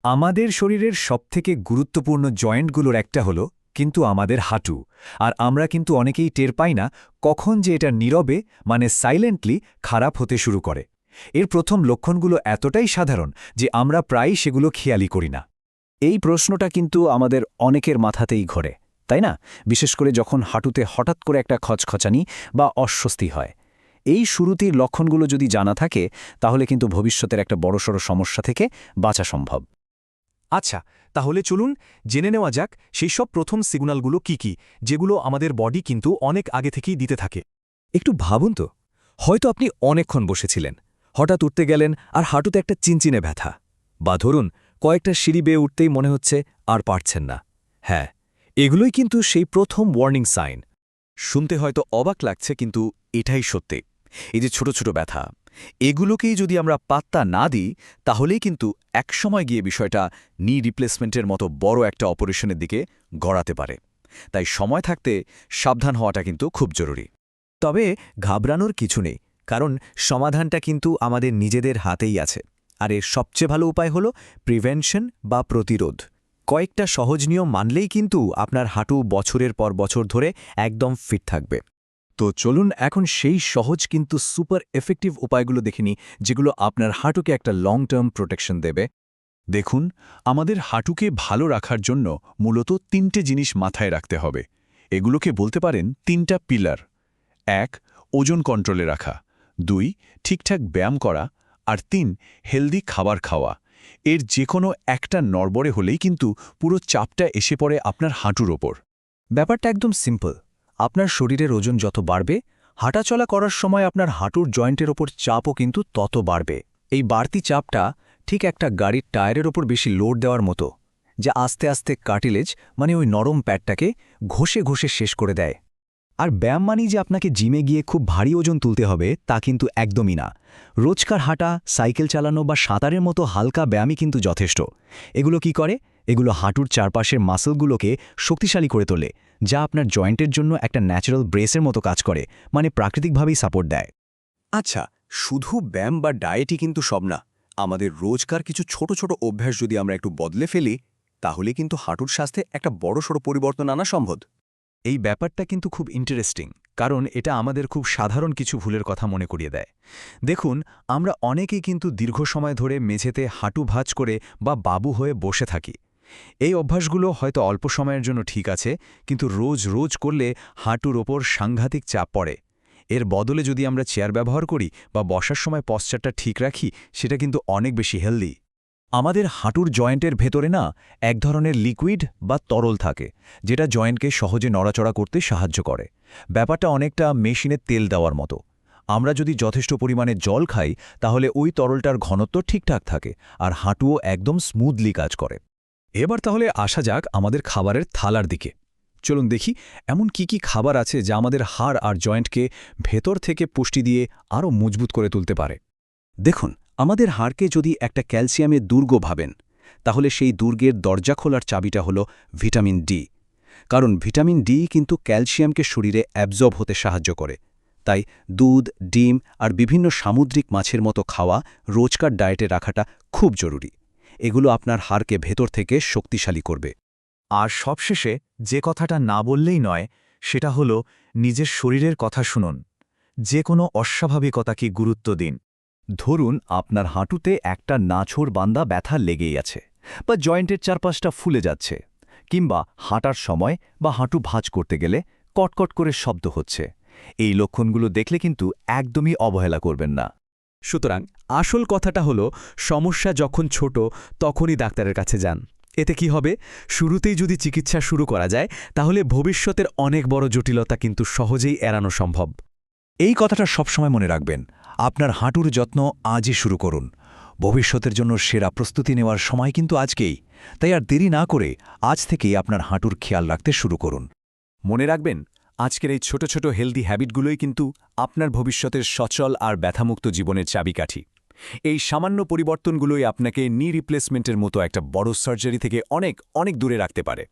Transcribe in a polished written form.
আমাদের শরীরের সবথেকে গুরুত্বপূর্ণ জয়েন্টগুলোর একটা হলো কিন্তু আমাদের হাঁটু। আর আমরা কিন্তু অনেকেই টের পাই না কখন যে এটা নীরবে সাইলেন্টলি খারাপ হতে শুরু করে। এর প্রথম লক্ষণগুলো এতটাই সাধারণ যে আমরা প্রায়ই সেগুলো খেয়ালই করি না। এই প্রশ্নটা কিন্তু আমাদের অনেকের মাথাতেই ঘোরে, তাই না? বিশেষ করে যখন হাঁটুতে হঠাৎ করে একটা খচখচানি বা অস্বস্তি হয়। এই শুরুতেই লক্ষণগুলো যদি জানা থাকে, তাহলে কিন্তু ভবিষ্যতের একটা বড়সড় সমস্যা থেকে বাঁচা সম্ভব। আচ্ছা, তাহলে চলুন জেনে নেওয়া যাক সেই সব প্রথম সিগন্যালগুলো কি যেগুলো আমাদের বডি কিন্তু অনেক আগে থেকেই দিতে থাকে। একটু ভাবুন তো, হয়তো আপনি অনেকক্ষণ বসেছিলেন, হঠাৎ উঠতে গেলেন আর হাঁটুতে একটা চিনচিনে ব্যথা, বা ধরুন কয়েকটা সিঁড়ি বেয়ে উঠতেই মনে হচ্ছে আর পারছেন না। হ্যাঁ, এগুলোই কিন্তু সেই প্রথম ওয়ার্নিং সাইন। শুনতে হয়তো অবাক লাগছে, কিন্তু এটাই সত্যি। এই যে ছোট ছোট ব্যথা, এগুলোকেই যদি আমরা পাত্তা না দিই, তাহলেই কিন্তু একসময় গিয়ে বিষয়টা নি রিপ্লেসমেন্টের মতো বড় একটা অপারেশনের দিকে গড়াতে পারে। তাই সময় থাকতে সাবধান হওয়াটা কিন্তু খুব জরুরি। তবে ঘাবড়ানোর কিছু নেই, কারণ সমাধানটা কিন্তু আমাদের নিজেদের হাতেই আছে। আর এর সবচেয়ে ভালো উপায় হল প্রিভেনশন বা প্রতিরোধ। কয়েকটা সহজ নিয়ম মানলেই কিন্তু আপনার হাঁটু বছরের পর বছর ধরে একদম ফিট থাকবে। তো চলুন এখন সেই সহজ কিন্তু সুপার এফেক্টিভ উপায়গুলো দেখে নিই, যেগুলো আপনার হাঁটুকে একটা লং টার্ম প্রোটেকশন দেবে। দেখুন, আমাদের হাঁটুকে ভালো রাখার জন্য মূলত ৩টে জিনিস মাথায় রাখতে হবে। এগুলোকে বলতে পারেন ৩টা পিলার। ১. ওজন কন্ট্রোলে রাখা। ২. ঠিকঠাক ব্যায়াম করা। আর ৩. হেলদি খাবার খাওয়া। এর যে কোনো একটা নড়বড়ে হলেই কিন্তু পুরো চাপটা এসে পড়ে আপনার হাঁটুর ওপর। ব্যাপারটা একদম সিম্পল। আপনার শরীরের ওজন যত বাড়বে, হাঁটাচলা করার সময় আপনার হাঁটুর জয়েন্টের ওপর চাপও কিন্তু তত বাড়বে। এই বাড়তি চাপটা ঠিক একটা গাড়ির টায়ারের ওপর বেশি লোড দেওয়ার মতো, যা আস্তে আস্তে কার্টিলেজ ওই নরম প্যাডটাকে ঘষে ঘষে শেষ করে দেয়। আর ব্যায়াম মানেই যে আপনাকে জিমে গিয়ে খুব ভারী ওজন তুলতে হবে, তা কিন্তু একদমই না। রোজকার হাঁটা, সাইকেল চালানো বা সাঁতারের মতো হালকা ব্যায়ামই কিন্তু যথেষ্ট। এগুলো কি করে? এগুলো হাঁটুর চারপাশের মাসলগুলোকে শক্তিশালী করে তোলে, যা আপনার জয়েন্টের জন্য একটা ন্যাচারাল ব্রেসের মতো কাজ করে, প্রাকৃতিকভাবেই সাপোর্ট দেয়। আচ্ছা, শুধু ব্যায়াম বা ডায়েটই কিন্তু সব না। আমাদের রোজকার কিছু ছোট ছোট অভ্যাস যদি আমরা একটু বদলে ফেলি, তাহলে কিন্তু হাঁটুর স্বাস্থ্যে একটা বড়সড় পরিবর্তন আনা সম্ভব। এই ব্যাপারটা কিন্তু খুব ইন্টারেস্টিং, কারণ এটা আমাদের খুব সাধারণ কিছু ভুলের কথা মনে করিয়ে দেয়। দেখুন, আমরা অনেকেই কিন্তু দীর্ঘ সময় ধরে মেঝেতে হাঁটু ভাঁজ করে বা বাবু হয়ে বসে থাকি। এই অভ্যাসগুলো হয়তো অল্প সময়ের জন্য ঠিক আছে, কিন্তু রোজ রোজ করলে হাঁটুর ওপর সাংঘাতিক চাপ পড়ে। এর বদলে যদি আমরা চেয়ার ব্যবহার করি বা বসার সময় পশ্চারটা ঠিক রাখি, সেটা কিন্তু অনেক বেশি হেলদি। আমাদের হাঁটুর জয়েন্টের ভেতরে না এক ধরনের লিকুইড বা তরল থাকে, যেটা জয়েন্টকে সহজে নড়াচড়া করতে সাহায্য করে। ব্যাপারটা অনেকটা মেশিনে তেল দেওয়ার মতো। আমরা যদি যথেষ্ট পরিমাণে জল খাই, তাহলে ওই তরলটার ঘনত্ব ঠিকঠাক থাকে, আর হাঁটুও একদম স্মুথলি কাজ করে। এবার তাহলে আসা যাক আমাদের খাবারের থালার দিকে। চলুন দেখি এমন কি খাবার আছে যা আমাদের হাড় আর জয়েন্টকে ভেতর থেকে পুষ্টি দিয়ে আরও মজবুত করে তুলতে পারে। দেখুন, আমাদের হাড়কে যদি একটা ক্যালসিয়ামের দুর্গ ভাবেন, তাহলে সেই দুর্গের দরজা খোলার চাবিটা হলো ভিটামিন ডি। কারণ ভিটামিন ডি কিন্তু ক্যালসিয়ামকে শরীরে অ্যাবজর্ব হতে সাহায্য করে। তাই দুধ, ডিম আর বিভিন্ন সামুদ্রিক মাছের মতো খাওয়া রোজকার ডায়েটে রাখাটা খুব জরুরি। এগুলো আপনার হাড়কে ভেতর থেকে শক্তিশালী করবে। আর সবশেষে যে কথাটা না বললেই নয়, সেটা হলো নিজের শরীরের কথা শুনুন। যে কোনো অস্বাভাবিকতাকে গুরুত্ব দিন। ধরুন আপনার হাঁটুতে একটা নাছোড় বান্দা ব্যথা লেগেই আছে, বা জয়েন্টের চারপাশটা ফুলে যাচ্ছে, কিংবা হাঁটার সময় বা হাঁটু ভাঁজ করতে গেলে কটকট করে শব্দ হচ্ছে। এই লক্ষণগুলো দেখলে কিন্তু একদমই অবহেলা করবেন না। সুতরাং আসল কথাটা হলো, সমস্যা যখন ছোট তখনই ডাক্তারের কাছে যান। এতে কি হবে? শুরুতেই যদি চিকিৎসা শুরু করা যায়, তাহলে ভবিষ্যতের অনেক বড় জটিলতা কিন্তু সহজেই এড়ানো সম্ভব। এই কথাটা সবসময় মনে রাখবেন। আপনার হাঁটুর যত্ন আজই শুরু করুন। ভবিষ্যতের জন্য সেরা প্রস্তুতি নেওয়ার সময় কিন্তু আজকেই। তাই আর দেরি না করে আজ থেকেই আপনার হাঁটুর খেয়াল রাখতে শুরু করুন। মনে রাখবেন, আজকের এই ছোট ছোট হেলদি হ্যাবিটগুলোই কিন্তু আপনার ভবিষ্যতের সচল আর ব্যথামুক্ত জীবনের চাবিকাঠি। এই সামান্য পরিবর্তনগুলোই আপনাকে নি রিপ্লেসমেন্টের মতো একটা বড় সার্জারি থেকে অনেক অনেক দূরে রাখতে পারে।